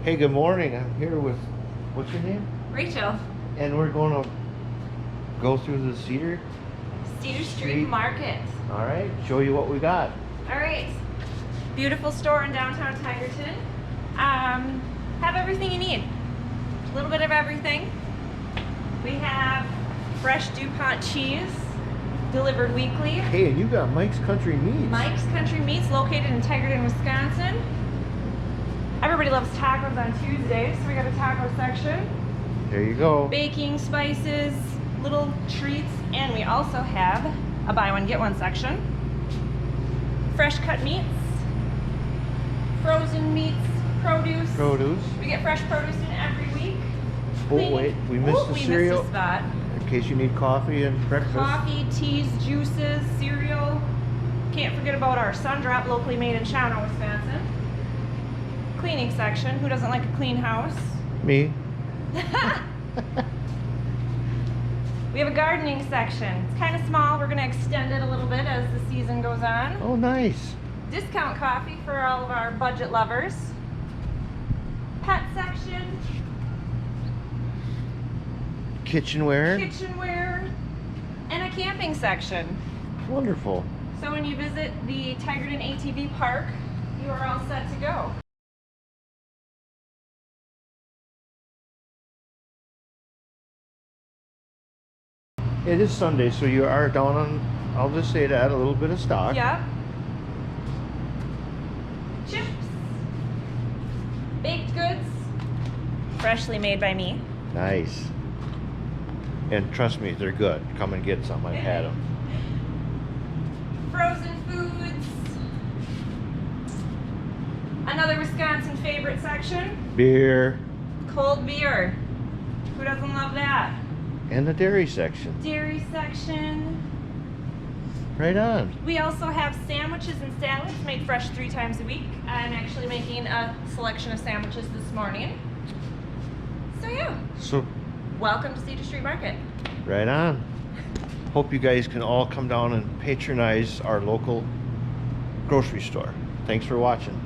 Hey, good morning. I'm here with, what's your name? Rachel. And we're going to go through the Cedar Street Market. All right, show you what we got. All right. Beautiful store in downtown Tigerton. Have everything you need. A little bit of everything. We have fresh DuPont cheese delivered weekly. Hey, and you got Mike's Country Meats. Mike's Country Meats, located in Tigerton, Wisconsin. Everybody loves tacos on Tuesdays, so we got a taco section. There you go. Baking spices, little treats, and we also have a buy one get one section. Fresh cut meats, frozen meats, produce. We get fresh produce in every week. Oh wait, we missed the cereal. Missed a spot. In case you need coffee and breakfast. Coffee, teas, juices, cereal. Can't forget about our Sun Drop, locally made in Shawano, Wisconsin. Cleaning section. Who doesn't like a clean house? Me. We have a gardening section. It's kind of small. We're going to extend it a little bit as the season goes on. Oh, nice. Discount coffee for all of our budget lovers. Pet section. Kitchenware. Kitchenware. And a camping section. Wonderful. So when you visit the Tigerton ATV Park, you are all set to go. It is Sunday, so you are down on, I'll just say that, a little bit of stock. Yep. Chips. Baked goods. Freshly made by me. Nice. And trust me, they're good. Come and get some. I've had them. Frozen foods. Another Wisconsin favorite section. Beer. Cold beer. Who doesn't love that? And the dairy section. Dairy section. Right on. We also have sandwiches and salads made fresh 3 times a week. I'm actually making a selection of sandwiches this morning. So yeah. So, Welcome to Cedar Street Market. right on. Hope you guys can all come down and patronize our local grocery store. Thanks for watching.